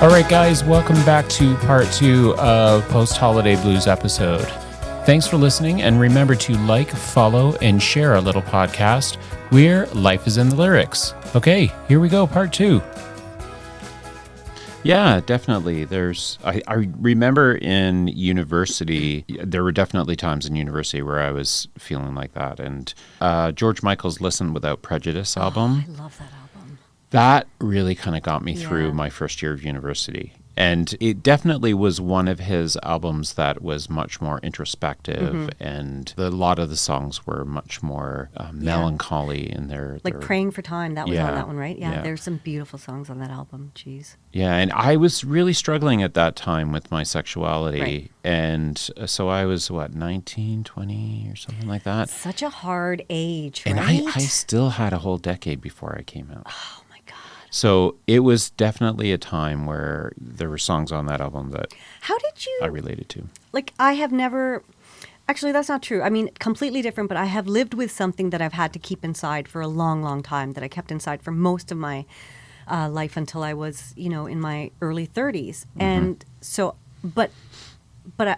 All right, guys, welcome back to part 2 of Post-Holiday Blues episode. Thanks for listening, and remember to like, follow, and share our little podcast, where life is in the lyrics. Okay, here we go, part 2. Yeah, definitely. I remember in university, there were definitely times in university where I was feeling like that. And George Michael's Listen Without Prejudice album. I love that album. That really kind of got me through my first year of university. And it definitely was one of his albums that was much more introspective, and a lot of the songs were much more melancholy in their... Like Praying for Time, that was on that one, right? Yeah, there's some beautiful songs on that album. Jeez. Yeah, and I was really struggling at that time with my sexuality. Right. And so I was, 19, 20 or something like that. Such a hard age, right? And I still had a whole decade before I came out. Oh, my God. So it was definitely a time where there were songs on that album that I related to. Like, I have never... Actually, that's not true. I mean, completely different, but I have lived with something that I've had to keep inside for a long, long time, that I kept inside for most of my life until I was, in my early 30s. And so, but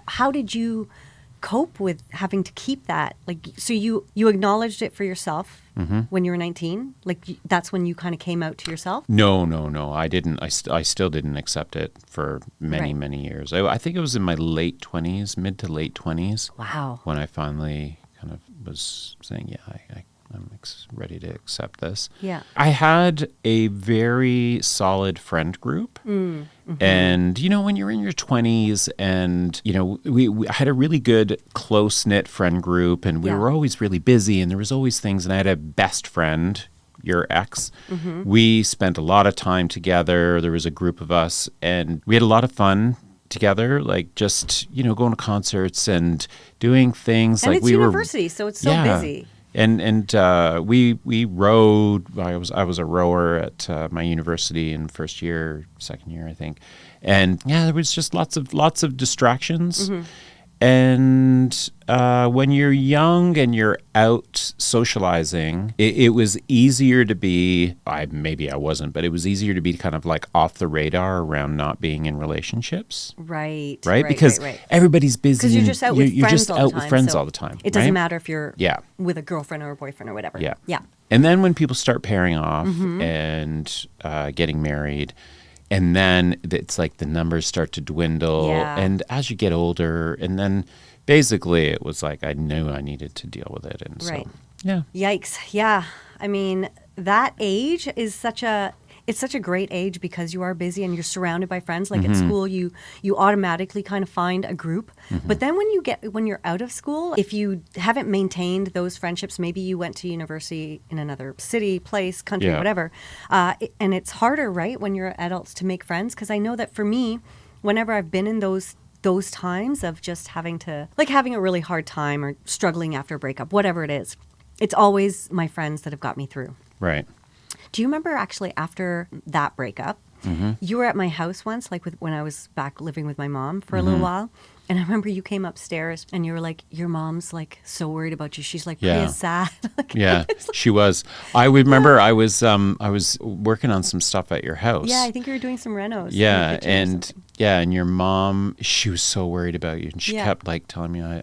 how did you cope with having to keep that? Like, so you acknowledged it for yourself when you were 19? Like, that's when you kind of came out to yourself? No. I didn't. I still didn't accept it for many years. I think it was in my late 20s, mid to late 20s. Wow. When I finally kind of was saying, I'm ready to accept this. Yeah. I had a very solid friend group. And, when you're in your 20s and, we had a really good close-knit friend group, and we were always really busy, and there was always things. And I had a best friend, your ex. We spent a lot of time together. There was a group of us, and we had a lot of fun together, like just, going to concerts and doing things. And like it's we university, so it's so busy. And we rowed. I was a rower at my university in first year, second year, I think. And there was just lots of distractions. And when you're young and you're out socializing, it was easier to be. Maybe I wasn't, but it was easier to be kind of like off the radar around not being in relationships. Right. Because everybody's busy. Because you're just out with friends all the time. It doesn't matter if you're with a girlfriend or a boyfriend or whatever. Yeah. And then when people start pairing off and getting married, and then it's like the numbers start to dwindle. Yeah. And as you get older, and then basically it was like I knew I needed to deal with it. And so, yeah. Yikes. Yeah. I mean, that age is such a great age because you are busy and you're surrounded by friends. Like at school, you automatically kind of find a group. But then when you're out of school, if you haven't maintained those friendships, maybe you went to university in another city, place, country, whatever. And it's harder, right, when you're adults to make friends. Because I know that for me, whenever I've been in those times of just having a really hard time or struggling after a breakup, whatever it is, it's always my friends that have got me through. Right. Do you remember actually after that breakup, you were at my house once, like when I was back living with my mom for a little while, and I remember you came upstairs and you were like, your mom's like so worried about you. She's like, Priya's sad. She was. I remember I was working on some stuff at your house. Yeah, I think you were doing some renos. Yeah, and your mom, she was so worried about you, and she kept like telling me,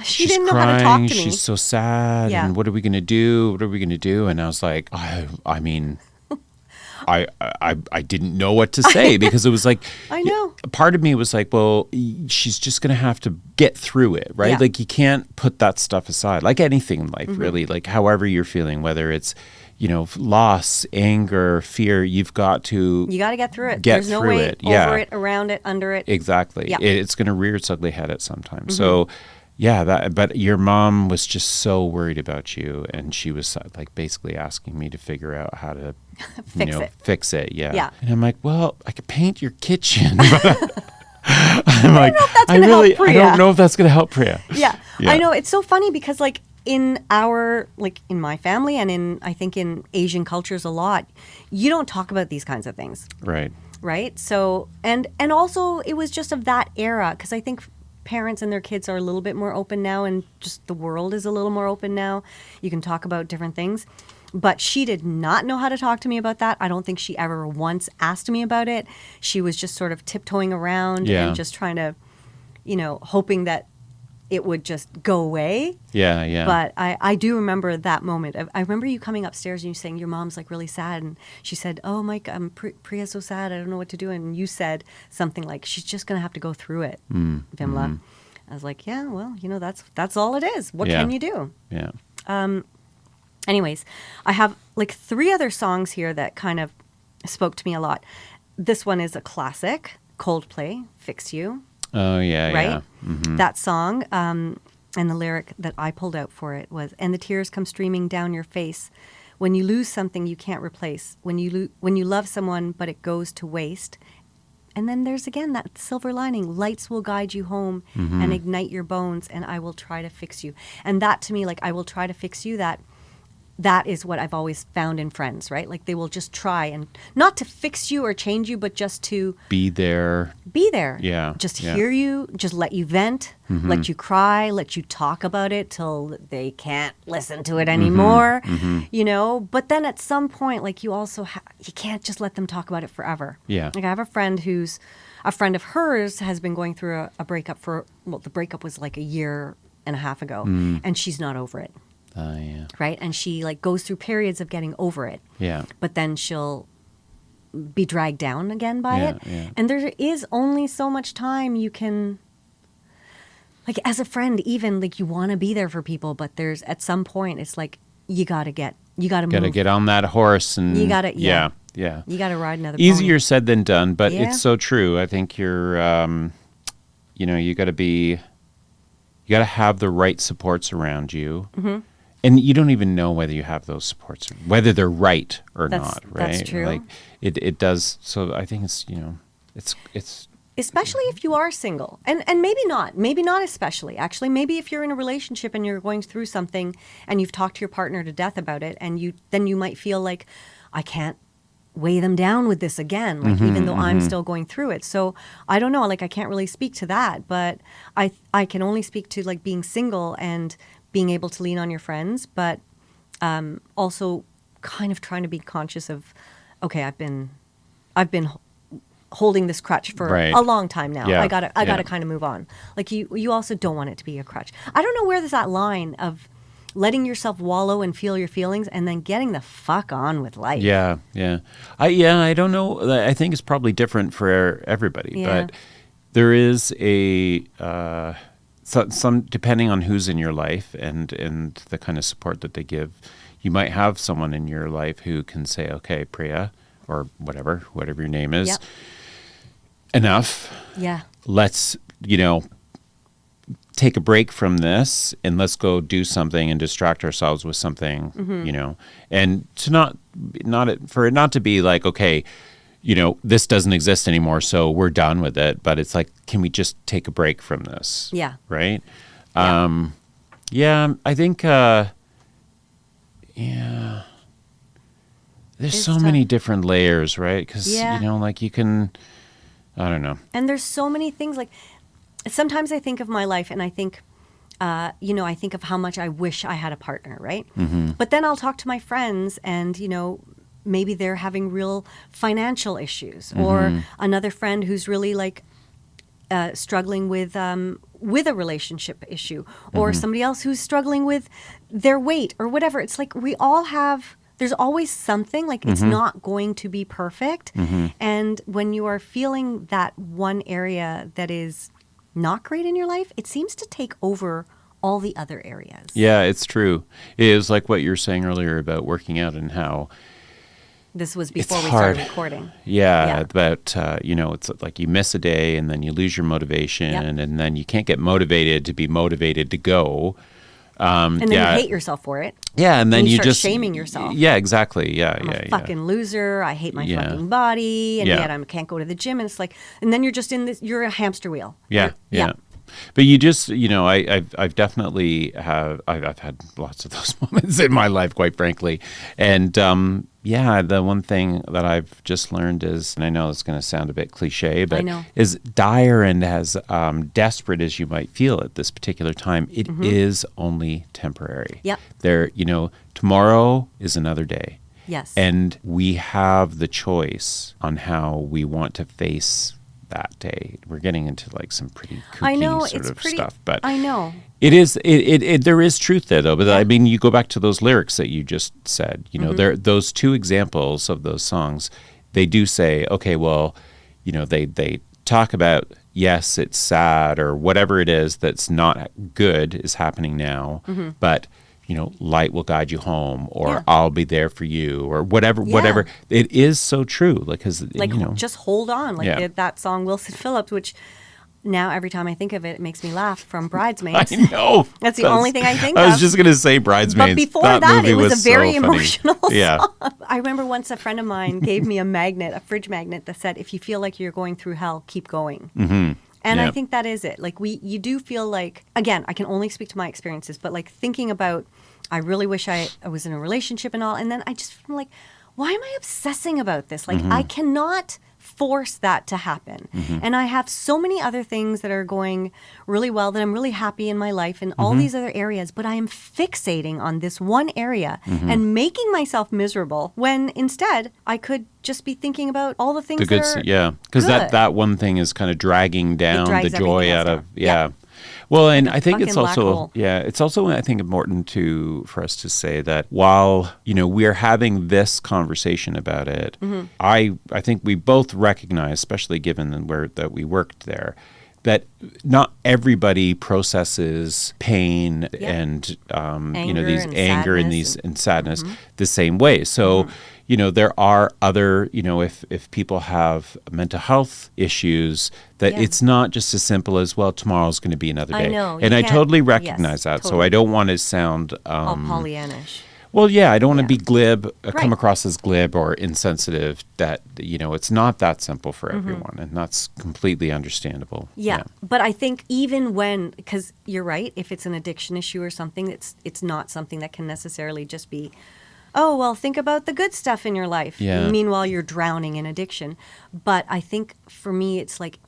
she she's didn't crying, know how to talk to me. She's so sad, and what are we gonna do? What are we gonna do? And I was like, I mean, I didn't know what to say because it was like, I know. Part of me was like, well, she's just going to have to get through it, right? Yeah. Like you can't put that stuff aside, like anything in life, really, like however you're feeling, whether it's, loss, anger, fear, you got to get through it. There's no way over it, around it, under it. Exactly. Yeah. It's going to rear its ugly head at some time. So but your mom was just so worried about you, and she was like basically asking me to figure out how to fix it. Yeah. And I'm like, well, I could paint your kitchen. But I'm like, I don't know if that's going to help Priya. Yeah. I know. It's so funny because like in my family and I think in Asian cultures a lot, you don't talk about these kinds of things. Right. So, and also it was just of that era, because I think parents and their kids are a little bit more open now, and just the world is a little more open now. You can talk about different things. But she did not know how to talk to me about that. I don't think she ever once asked me about it. She was just sort of tiptoeing around and just trying to, hoping that it would just go away. Yeah, yeah. But I do remember that moment. I remember you coming upstairs and you saying your mom's like really sad. And she said, oh, Mike, Priya's so sad. I don't know what to do. And you said something like, she's just going to have to go through it, Vimla. Mm-hmm. I was like, yeah, well, that's all it is. What can you do? Yeah. Anyways, I have like 3 other songs here that kind of spoke to me a lot. This one is a classic, Coldplay, Fix You. Oh, yeah, right? yeah. Mm-hmm. That song, and the lyric that I pulled out for it was, and the tears come streaming down your face when you lose something you can't replace, when you love someone but it goes to waste. And then there's again that silver lining, lights will guide you home and ignite your bones, and I will try to fix you. And that to me, like, I will try to fix you, that is what I've always found in friends, right? Like they will just try, and not to fix you or change you, but just to be there. Yeah. Just hear you, just let you vent, let you cry, let you talk about it till they can't listen to it anymore, But then at some point, like you also, you can't just let them talk about it forever. Yeah. Like I have a friend a friend of hers has been going through a breakup the breakup was like a year and a half ago, and she's not over it. Yeah. Right? And she like goes through periods of getting over it. Yeah. But then she'll be dragged down again by it. Yeah. And there is only so much time you can, like as a friend, even like you want to be there for people, but there's at some point it's like you gotta move. Gotta get on that horse and you gotta yeah. You gotta ride another Easier pony. said than done, but it's so true. I think you're you gotta have the right supports around you. Mm-hmm. And you don't even know whether you have those supports, whether they're right or not, right? That's true. Like it does. So I think it's it's especially if you are single, and maybe not especially. Actually, maybe if you're in a relationship and you're going through something and you've talked to your partner to death about it, and then you might feel like I can't weigh them down with this again, like even though I'm still going through it. So I don't know, like I can't really speak to that, but I can only speak to like being single and being able to lean on your friends, but also kind of trying to be conscious of, okay, I've been holding this crutch for a long time now. Yeah. I gotta kind of move on. Like you also don't want it to be a crutch. I don't know where there's that line of letting yourself wallow and feel your feelings and then getting the fuck on with life. Yeah. I don't know. I think it's probably different for everybody, but there is a some depending on who's in your life and the kind of support that they give. You might have someone in your life who can say, okay, Priya, or whatever your name is, enough. Yeah. Let's, take a break from this and let's go do something and distract ourselves with something, and to for it not to be like, okay, this doesn't exist anymore, so we're done with it. But it's like, can we just take a break from this? Yeah. Right? Yeah. I think, there's It's so tough. many different layers, right? Because, like you can, I don't know. And there's so many things. Like sometimes I think of my life and I think, I think of how much I wish I had a partner, right? Mm-hmm. But then I'll talk to my friends and, maybe they're having real financial issues, or another friend who's really like struggling with a relationship issue, or somebody else who's struggling with their weight or whatever. It's like we all have, there's always something, like it's not going to be perfect. And when you are feeling that one area that is not great in your life, it seems to take over all the other areas. Yeah, it's true. It is like what you were saying earlier about working out and how this was before it's we hard. started recording. Yeah. But, it's like you miss a day and then you lose your motivation and then you can't get motivated to be motivated to go. And then you hate yourself for it. Yeah, and then you you start just shaming yourself. Yeah, exactly. Yeah, I'm a fucking loser. I hate my fucking body, and yet I can't go to the gym. And it's like, and then you're just in this. You're a hamster wheel. Yeah. But you just, I've definitely I've had lots of those moments in my life, quite frankly, and Yeah, the one thing that I've just learned is, and I know it's going to sound a bit cliche, but is dire and as desperate as you might feel at this particular time, it is only temporary. Yep. Tomorrow is another day. Yes. And we have the choice on how we want to face that day. We're getting into like some pretty kooky sort of stuff, but I know. It is. There is truth there, though. But I mean, you go back to those lyrics that you just said. You know, those two examples of those songs. They do say, okay, well, you know, they talk about, yes, it's sad or whatever it is that's not good is happening now, but you know, light will guide you home, or I'll be there for you, or whatever. It is so true, because like you know, just hold on, like that song Wilson Phillips, which. Now, every time I think of it, it makes me laugh, from Bridesmaids. I know. That's the only thing I think of. I was just going to say Bridesmaids. But before that it was a very so emotional yeah. song. I remember once a friend of mine gave me a fridge magnet that said, if you feel like you're going through hell, keep going. Mm-hmm. And I think that is it. Like, you do feel like, again, I can only speak to my experiences, but like thinking about, I really wish I was in a relationship and all. And then I just feel like, why am I obsessing about this? Like, I cannot force that to happen. And I have so many other things that are going really well, that I'm really happy in my life in all these other areas, but I am fixating on this one area and making myself miserable, when instead I could just be thinking about all the things that are because good. that one thing is kind of dragging down the joy out of down. Well, and I think it's hole. also I think important for us to say that while, you know, we are having this conversation about it, I think we both recognize, especially given that we worked there, that not everybody processes pain and you know, these anger and sadness the same way. So you know, there are other, you know, if people have mental health issues, that it's not just as simple as, well, tomorrow's going to be another day. I know. And I totally recognize that. Totally. So I don't want to sound all Pollyannish. Well, yeah, I don't want to be glib, come across as glib or insensitive. That, you know, it's not that simple for everyone, and that's completely understandable. Yeah, but I think even when, because you're right, if it's an addiction issue or something, it's not something that can necessarily just be, oh, well, think about the good stuff in your life. Yeah. Meanwhile, you're drowning in addiction. But I think for me, it's like,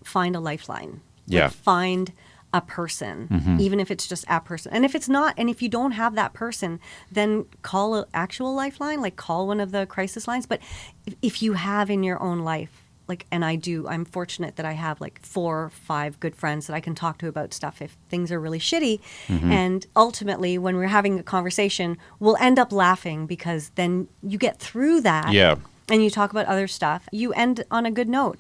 find a lifeline. Yeah. Like, find a person, even if it's just a person. And if it's not, and if you don't have that person, then call an actual lifeline, like call one of the crisis lines. But if you have in your own life, like, and I'm fortunate that I have like 4 or 5 good friends that I can talk to about stuff if things are really shitty. And ultimately, when we're having a conversation, we'll end up laughing, because then you get through that. Yeah. And you talk about other stuff. You end on a good note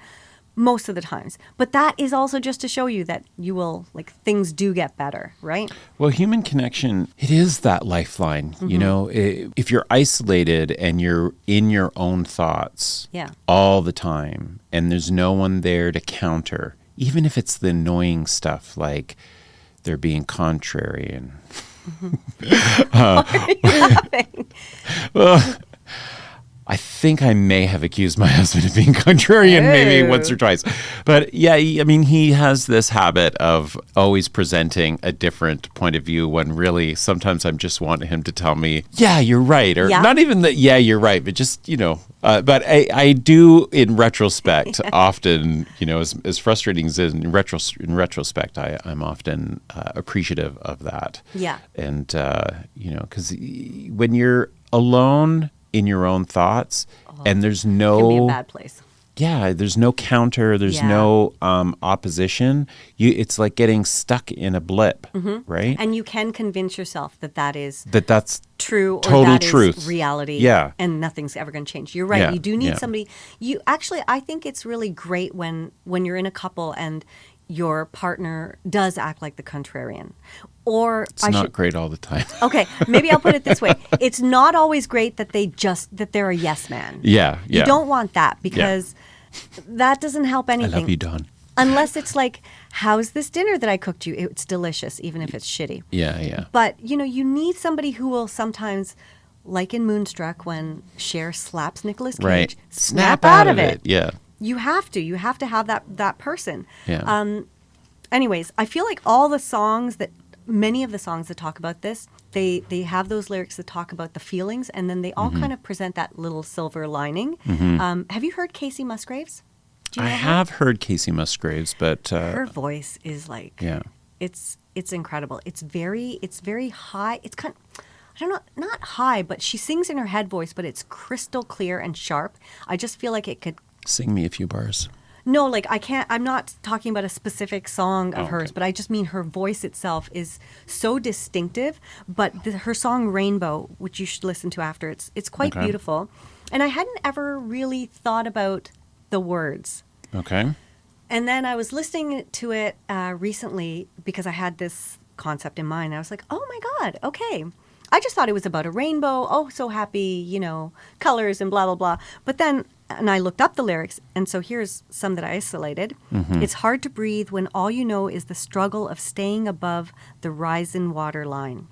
most of the times. But that is also just to show you that you will, like, things do get better, right? Well, human connection, it is that lifeline. You know, if you're isolated and you're in your own thoughts all the time, and there's no one there to counter, even if it's the annoying stuff like they're being contrary and Why are you laughing? well, I think I may have accused my husband of being contrarian maybe once or twice. But yeah, I mean, he has this habit of always presenting a different point of view, when really sometimes I'm just wanting him to tell me, yeah, you're right. Or not even that, yeah, you're right, but just, you know, but I do in retrospect often, you know, as frustrating as it is, in retrospect, I'm often appreciative of that. Yeah. And, you know, because when you're alone in your own thoughts, and there's no, it can be a bad place. Yeah, there's no counter, there's no opposition. It's like getting stuck in a blip, right? And you can convince yourself that's true, total or that truth. Is reality. Yeah. And nothing's ever going to change. You're right. Yeah. You do need somebody. I think it's really great when you're in a couple and your partner does act like the contrarian. Or it's not great all the time. Okay, maybe I'll put it this way. It's not always great that they're a yes man. Yeah. You don't want that, because that doesn't help anything. I love you, Dawn. Unless it's like, how's this dinner that I cooked you? It's delicious, even if it's shitty. Yeah. But, you know, you need somebody who will sometimes, like in Moonstruck, when Cher slaps Nicolas Cage, snap out of it. Yeah. You have to have that person. Yeah. Anyways, I feel like all the songs that many of the songs that talk about this, they have those lyrics that talk about the feelings, and then they all kind of present that little silver lining. Have you heard Casey Musgraves? Do you I know her? have heard Casey Musgraves, but Her voice is like, yeah. it's incredible. It's very high. It's kind of, I don't know, not high, but she sings in her head voice, but it's crystal clear and sharp. I just feel like it could. Sing me a few bars. No, like I'm not talking about a specific song of hers, okay. but I just mean her voice itself is so distinctive. But her song Rainbow, which you should listen to after, it's quite Okay. beautiful. And I hadn't ever really thought about the words. Okay. And then I was listening to it recently because I had this concept in mind. I was like, oh my God, okay. I just thought it was about a rainbow. Oh, so happy, colors and blah, blah, blah. But then, and I looked up the lyrics, and so here's some that I isolated. It's hard to breathe when all you know is the struggle of staying above the rising water line.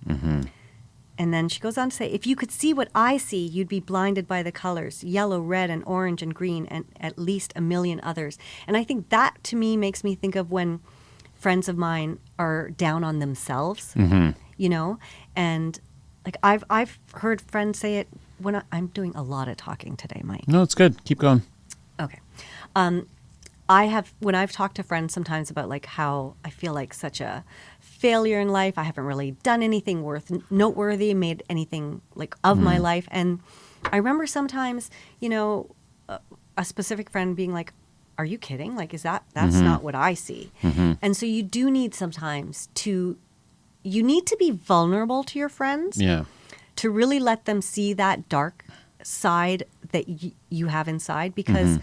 And then she goes on to say, if you could see what I see, you'd be blinded by the colors, yellow, red, and orange, and green, and at least a million others. And I think that, to me, makes me think of when friends of mine are down on themselves, and like I've heard friends say it when I'm doing a lot of talking today, Mike. No, it's good. Keep going. Okay. When I've talked to friends sometimes about like how I feel like such a failure in life, I haven't really done anything noteworthy, made anything like of my life. And I remember sometimes, a specific friend being like, are you kidding? Like, that's not what I see. And so you do need sometimes you need to be vulnerable to your friends. Yeah. To really let them see that dark side that you have inside, because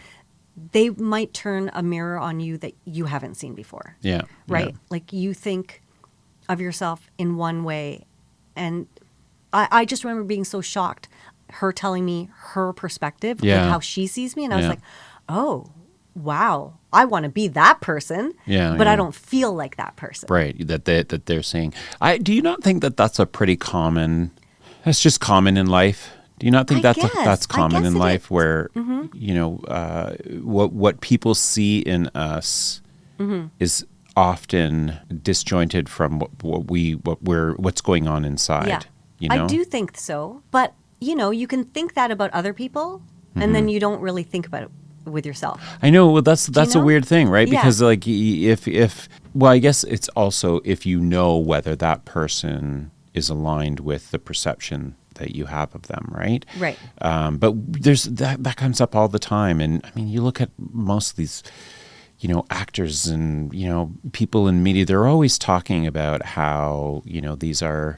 they might turn a mirror on you that you haven't seen before. Yeah. Right? Yeah. Like you think of yourself in one way. And I just remember being so shocked, her telling me her perspective, like how she sees me. And I was like, oh, wow, I want to be that person. Yeah. But I don't feel like that person. Right. That they're saying. Do you not think that that's a pretty common? That's just common in life. Do you not think that's common in life, where what people see in us is often disjointed from what's going on inside? Yeah. I do think so, but you can think that about other people, and then you don't really think about it with yourself. I know. Well, that's a weird thing, right? Yeah. Because like if I guess it's also if you know whether that person is aligned with the perception that you have of them, right? Right. But there's that comes up all the time, and I mean, you look at most of these, actors and people in media. They're always talking about how these are.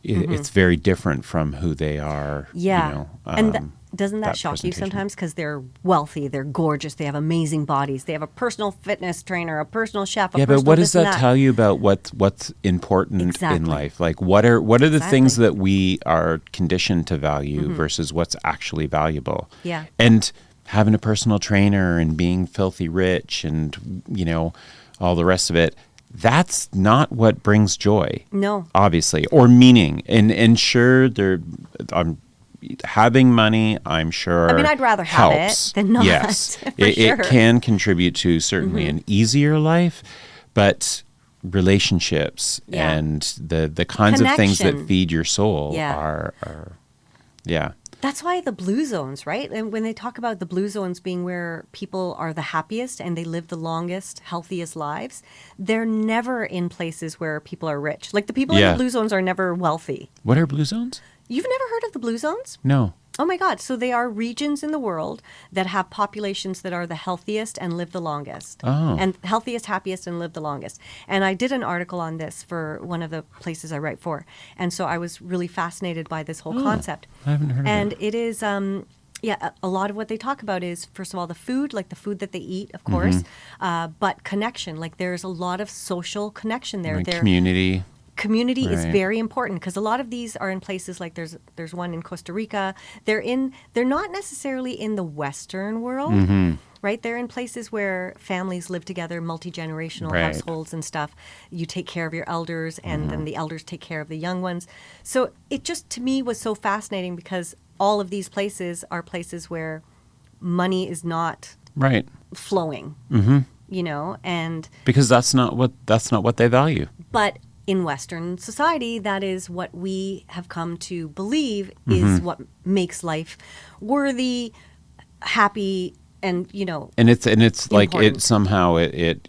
It's very different from who they are. Yeah. And doesn't that that shock you presentation. sometimes? Because they're wealthy, they're gorgeous, they have amazing bodies, they have a personal fitness trainer, a personal chef. Yeah, but what does that tell you about what's important Exactly. in life? Like, what are the things that we are conditioned to value versus what's actually valuable? Yeah. And having a personal trainer and being filthy rich and all the rest of it. That's not what brings joy. No. Obviously, or meaning. And sure, having money, I'm sure. I mean, I'd rather have helps. it than not. Yes, for it sure. can contribute to certainly an easier life, but relationships and the kinds of things that Connection. feed your soul Yeah. are yeah. That's why the blue zones, right? And when they talk about the blue zones being where people are the happiest and they live the longest, healthiest lives, they're never in places where people are rich. Like the people in the blue zones are never wealthy. What are blue zones? You've never heard of the blue zones? No. Oh my God. So they are regions in the world that have populations that are the healthiest and live the longest. Oh. And healthiest, happiest, and live the longest. And I did an article on this for one of the places I write for. And so I was really fascinated by this whole concept. I haven't heard of And it. it is, a lot of what they talk about is, first of all, the food, like the food that they eat, of course, but connection. Like there's a lot of social connection there. Like community. Community is Right. very important because a lot of these are in places like there's one in Costa Rica. They're not necessarily in the Western world, right? They're in places where families live together, multi-generational Right. households and stuff. You take care of your elders, and then the elders take care of the young ones. So it just, to me, was so fascinating because all of these places are places where money is not Right. flowing, and Because that's not what they value. but in Western society, that is what we have come to believe is what makes life worthy, happy, and And it's like important. it somehow it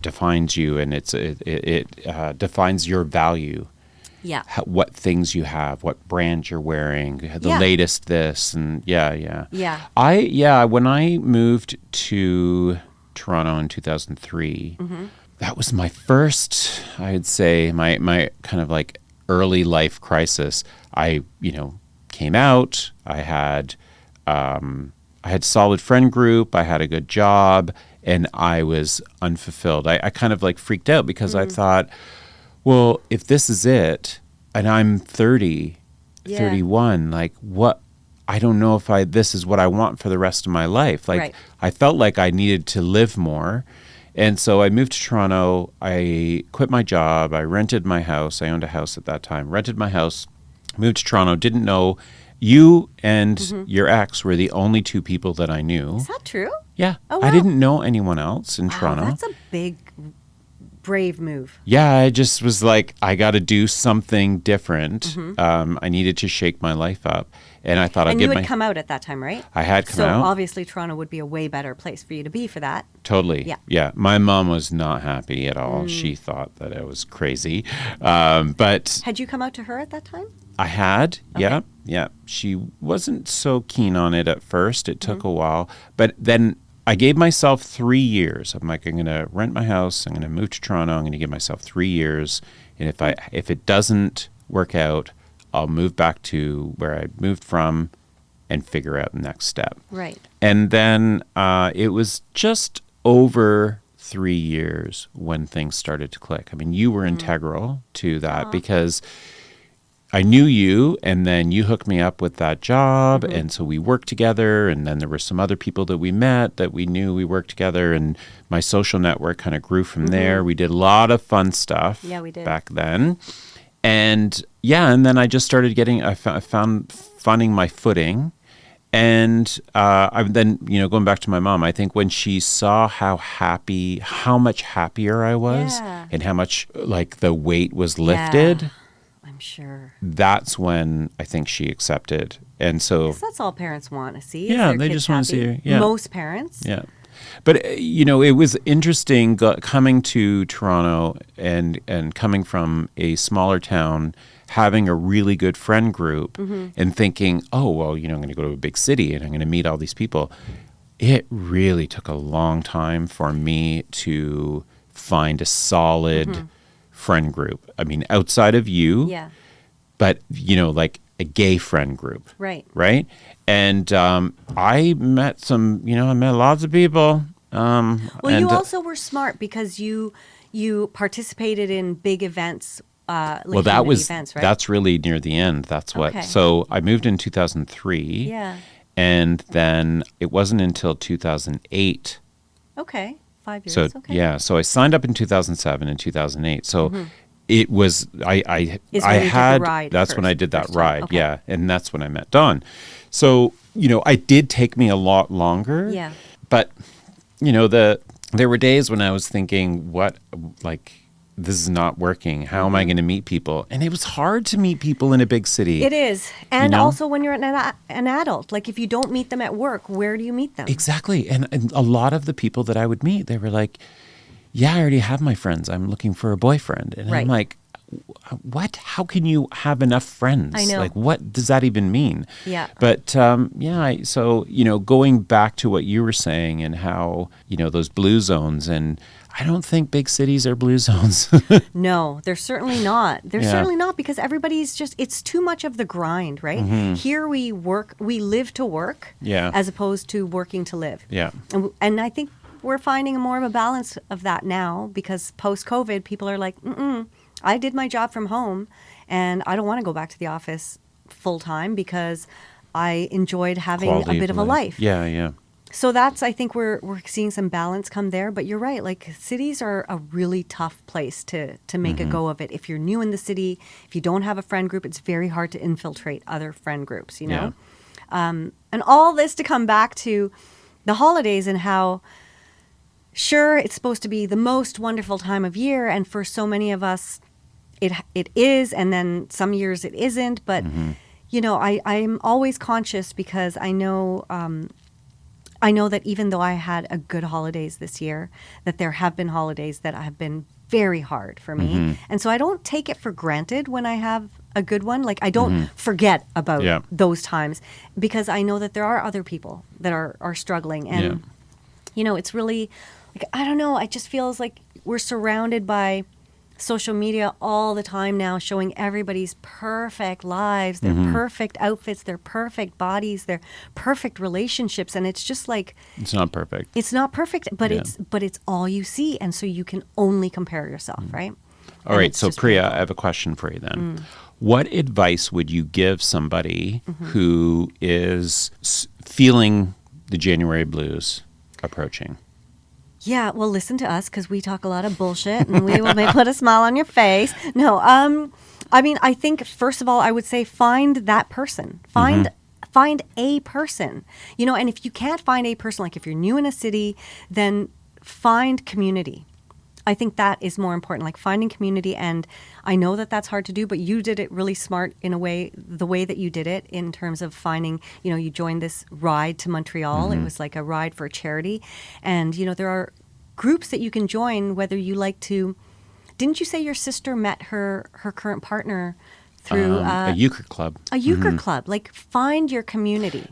defines you, and it defines your value. Yeah. What things you have, what brand you're wearing, the Yeah. latest this, and yeah. Yeah. When I moved to Toronto in 2003, that was my first, I'd say, my kind of like early life crisis. I came out. I had solid friend group. I had a good job, and I was unfulfilled. I kind of like freaked out because I thought, well, if this is it, and I'm 30, Yeah. 31, like what? I don't know if this is what I want for the rest of my life. Like Right. I felt like I needed to live more. And so I moved to Toronto. I quit my job. I rented my house. I owned a house at that time. Rented my house, moved to Toronto. Didn't know you and your ex were the only two people that I knew. Is that true? Yeah. Oh, I wow. didn't know anyone else in Wow, Toronto. that's a big, brave move. Yeah, I just was like, I got to do something different. I needed to shake my life up. And I thought I'd And get you my... had come out at that time, right? I had come so out. obviously Toronto would be a way better place for you to be for that. Totally. Yeah. Yeah. My mom was not happy at all. She thought that I was crazy. But Had you come out to her at that time? I had. Okay. Yeah. Yeah. She wasn't so keen on it at first. It took a while. But then I gave myself 3 years. I'm like, I'm going to rent my house. I'm going to move to Toronto. I'm going to give myself 3 years. And if it doesn't work out, I'll move back to where I moved from and figure out the next step. Right. And then it was just over 3 years when things started to click. I mean, you were integral to that because I knew you, and then you hooked me up with that job, and so we worked together, and then there were some other people that we met that we knew we worked together, and my social network kind of grew from there. We did a lot of fun stuff Yeah, we did. back then. And and then I just started I found finding my footing. And I've then, going back to my mom, I think when she saw how much happier I was Yeah. and how much like the weight was lifted, Yeah, I'm sure. that's when I think she accepted. And so, 'Cause that's all parents want to see. is Yeah, their they kids just wanna happy. see her, yeah. Most parents. yeah. But, it was interesting coming to Toronto and coming from a smaller town, having a really good friend group and thinking, oh, well, I'm going to go to a big city and I'm going to meet all these people. It really took a long time for me to find a solid friend group. I mean, outside of you, Yeah. but, like a gay friend group. Right. Right? And I met I met lots of people. Well, and, you also were smart because you participated in big events. Like well, that community was events, right? that's really near the end. That's what. Okay. So I moved in 2003. Yeah. And then it wasn't until 2008. Okay. 5 years. So okay. yeah, so I signed up in 2007 and 2008. So it was I Is when you did the had ride that's when I first- did that first time. ride. Okay. Yeah, and that's when I met Dawn. So it did take me a lot longer. Yeah. But there were days when I was thinking, this is not working. How am I going to meet people? And it was hard to meet people in a big city. It is. And know? also when you're an adult, like if you don't meet them at work, where do you meet them? Exactly. And a lot of the people that I would meet, they were like, yeah, I already have my friends. I'm looking for a boyfriend. And Right. I'm like, what? How can you have enough friends? I know. Like, what does that even mean? Yeah. But so going back to what you were saying and how, those blue zones, and I don't think big cities are blue zones. No, they're certainly not. They're Yeah. certainly not because everybody's it's too much of the grind, right? Here we live to work Yeah. as opposed to working to live. Yeah. And I think we're finding more of a balance of that now because post-COVID, people are like, I did my job from home and I don't want to go back to the office full time because I enjoyed having Quality a bit of a life. Yeah, yeah. So I think we're seeing some balance come there. But you're right, like cities are a really tough place to make a go of it. If you're new in the city, if you don't have a friend group, it's very hard to infiltrate other friend groups, Yeah. And all this to come back to the holidays and how, sure, it's supposed to be the most wonderful time of year. And for so many of us, it is, and then some years it isn't. But I'm always conscious because I know that even though I had a good holidays this year, that there have been holidays that have been very hard for me. And so I don't take it for granted when I have a good one. Like I don't forget about those times because I know that there are other people that are struggling. And, it's really, like, I don't know, it just feels like we're surrounded by social media all the time now, showing everybody's perfect lives, their perfect outfits, their perfect bodies, their perfect relationships, and it's just like it's not perfect. It's not perfect, but it's all you see, and so you can only compare yourself, right? All right, so Priya, I have a question for you then. What advice would you give somebody who is feeling the January blues approaching? Yeah, well, listen to us because we talk a lot of bullshit and we will put a smile on your face. No, I mean, I think, first of all, I would say find that person. Find a person, and if you can't find a person, like if you're new in a city, then find community. I think that is more important, like finding community. And I know that that's hard to do, but you did it really smart in a way, the way that you did it in terms of finding, you joined this ride to Montreal. It was like a ride for a charity. And, there are groups that you can join, whether you like to, didn't you say your sister met her current partner through a euchre club? A euchre club. Like find your community.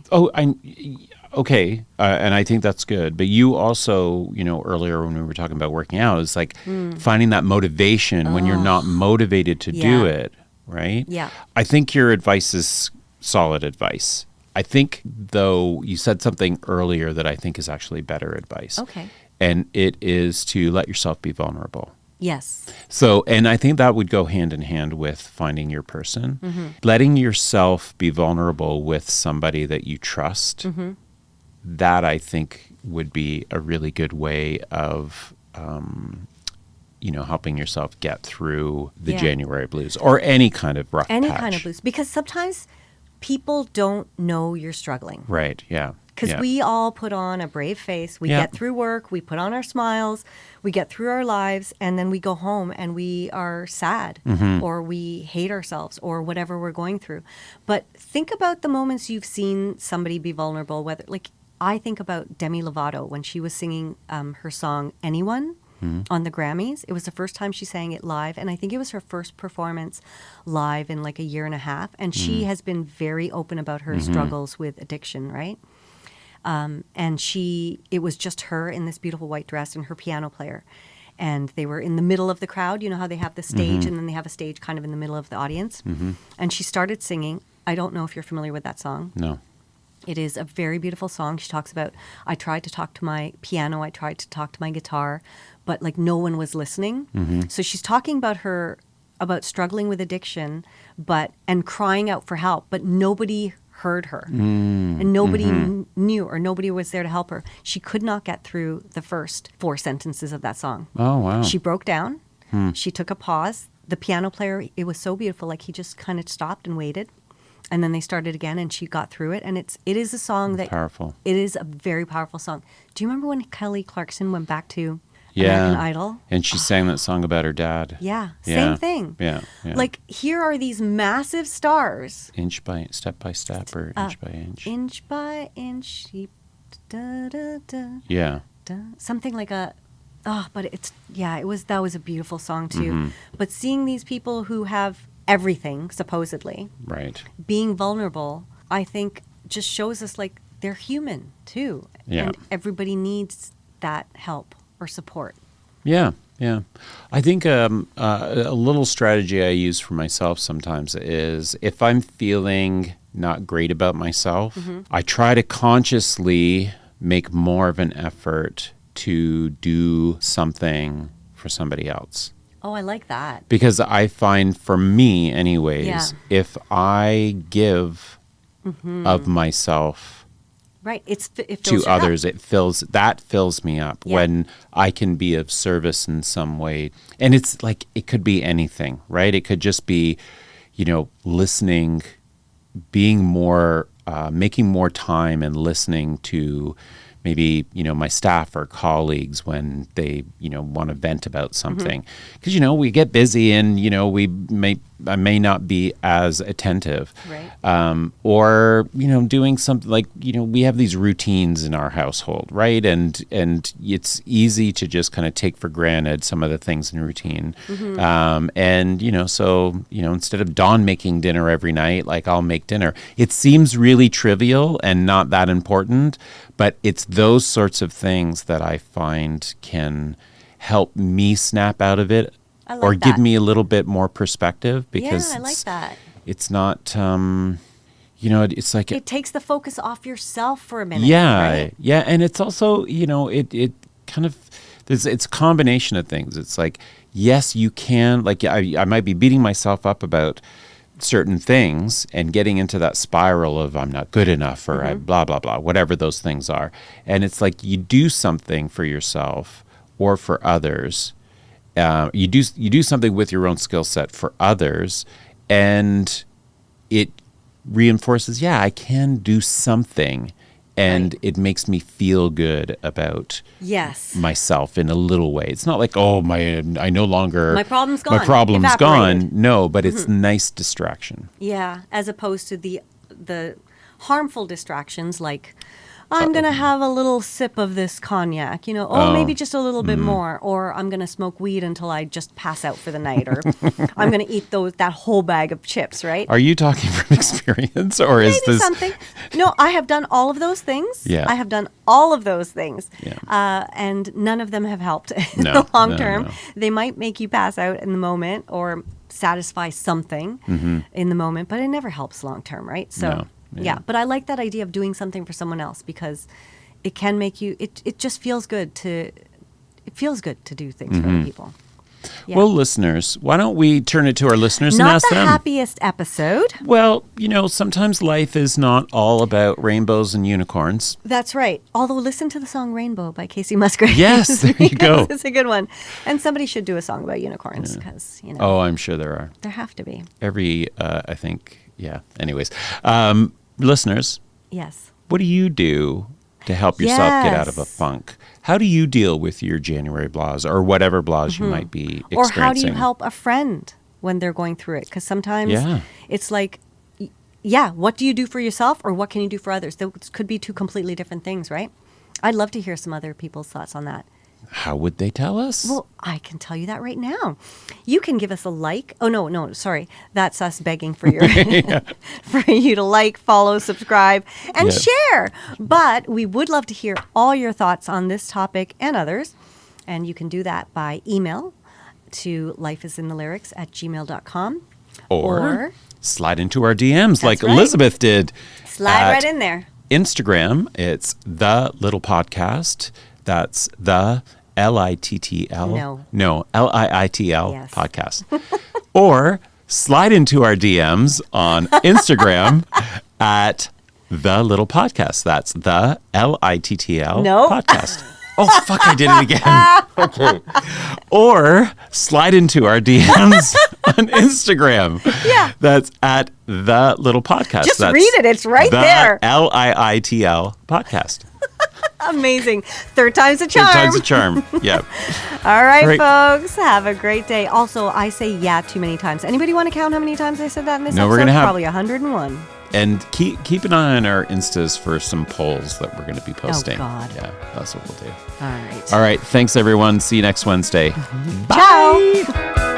Okay, and I think that's good. But you also, earlier when we were talking about working out, it's like finding that motivation when you're not motivated to do it, right? Yeah. I think your advice is solid advice. I think, though, you said something earlier that I think is actually better advice. Okay. And it is to let yourself be vulnerable. Yes. So, and I think that would go hand in hand with finding your person. Letting yourself be vulnerable with somebody that you trust. That I think would be a really good way of, helping yourself get through the January blues or any kind of rough patch. Kind of blues. Because sometimes people don't know you're struggling. Right, yeah. Because we all put on a brave face. We get through work. We put on our smiles. We get through our lives. And then we go home and we are sad or we hate ourselves or whatever we're going through. But think about the moments you've seen somebody be vulnerable. Whether, like, I think about Demi Lovato when she was singing her song Anyone on the Grammys. It was the first time she sang it live. And I think it was her first performance live in like a year and a half. And she has been very open about her struggles with addiction, right? And it was just her in this beautiful white dress and her piano player. And they were in the middle of the crowd. You know how they have the stage and then they have a stage kind of in the middle of the audience. And she started singing. I don't know if you're familiar with that song. No. It is a very beautiful song. She talks about, I tried to talk to my piano, I tried to talk to my guitar, but like no one was listening. So she's talking about struggling with addiction, and crying out for help, but nobody heard her and nobody knew or nobody was there to help her. She could not get through the first 4 sentences of that song. Oh, wow. She broke down. She took a pause. The piano player, it was so beautiful. Like he just kind of stopped and waited. And then they started again and she got through it. And it is a song that... Powerful. It is a very powerful song. Do you remember when Kelly Clarkson went back to American Idol? And she sang that song about her dad. Yeah. Same thing. Yeah. Like here are these massive stars. Step by step or inch by inch. Inch by inch. Da, da, da, Yeah. da, something like a... Oh, but that was a beautiful song too. But seeing these people who have everything, supposedly, right, being vulnerable, I think just shows us like they're human too. Yeah. And everybody needs that help or support. Yeah. I think a little strategy I use for myself sometimes is if I'm feeling not great about myself, I try to consciously make more of an effort to do something for somebody else. Oh, I like that. Because I find, for me anyways, if I give of myself right, it fills to your others, cup. That fills me up when I can be of service in some way. And it's like, it could be anything, right? It could just be, listening, being more, making more time and listening to maybe, my staff or colleagues when they, want to vent about something. Because, we get busy and, I may not be as attentive. Right. Or, doing something like, we have these routines in our household, right? And it's easy to just kind of take for granted some of the things in routine. So, instead of Dawn making dinner every night, like I'll make dinner. It seems really trivial and not that important, but it's those sorts of things that I find can help me snap out of it or give me a little bit more perspective because I like that. It's not, it's like... It takes the focus off yourself for a minute. Yeah, right? yeah. And it's also, it kind of, it's a combination of things. It's like, yes, you can, like I might be beating myself up about certain things and getting into that spiral of I'm not good enough or I blah, blah, blah, whatever those things are. And it's like you do something for yourself or for others. You do something with your own skill set for others and it reinforces, I can do something. And it makes me feel good about myself in a little way. It's not like, I no longer... My problem's gone. My problem's Evaporated. gone. No, but it's nice distraction. Yeah, as opposed to the harmful distractions like, I'm going to have a little sip of this cognac, maybe just a little bit more, or I'm going to smoke weed until I just pass out for the night, or I'm going to eat that whole bag of chips, right? Are you talking from experience, or is Maybe this... something. No, I have done all of those things. Yeah. I have done all of those things. Yeah. And none of them have helped in the long term. No. They might make you pass out in the moment or satisfy something in the moment, but it never helps long term, right? So... No. Yeah, but I like that idea of doing something for someone else because it can make you. It just feels good to. It feels good to do things for other people. Yeah. Well, listeners, why don't we turn it to our listeners and ask them? Not the happiest episode. Well, sometimes life is not all about rainbows and unicorns. That's right. Although listen to the song "Rainbow" by Casey Musgraves. Yes, there you go. It's a good one, and somebody should do a song about unicorns because Oh, I'm sure there are. There have to be. I think. Yeah. Anyways. Listeners, yes. What do you do to help yourself get out of a funk? How do you deal with your January blahs or whatever blahs you might be experiencing? Or how do you help a friend when they're going through it? Because sometimes it's like, what do you do for yourself or what can you do for others? Those could be two completely different things, right? I'd love to hear some other people's thoughts on that. How would they tell us? Well, I can tell you that right now. You can give us a like. Oh, no, sorry. That's us begging for your for you to like, follow, subscribe, and share. But we would love to hear all your thoughts on this topic and others. And you can do that by email to lifeisinthelyrics@gmail.com. Or slide into our DMs like right. Elizabeth did. Slide right in there. Instagram, it's The Little Podcast. That's the LITTL. No, LIITL podcast. Or slide into our DMs on Instagram at The Little Podcast. That's the LITTL podcast. Oh, fuck, I did it again. Okay. Or slide into our DMs on Instagram. Yeah. That's at The Little Podcast. Just That's read it. It's right there. LIITL podcast. Amazing. Third time's a charm. Third time's a charm. Yeah. All right, folks. Have a great day. Also, I say too many times. Anybody want to count how many times I said that in this episode? We're gonna have probably 101. And keep an eye on our Instas for some polls that we're going to be posting. Oh, God. Yeah, that's what we'll do. All right. All right. Thanks, everyone. See you next Wednesday. Ciao.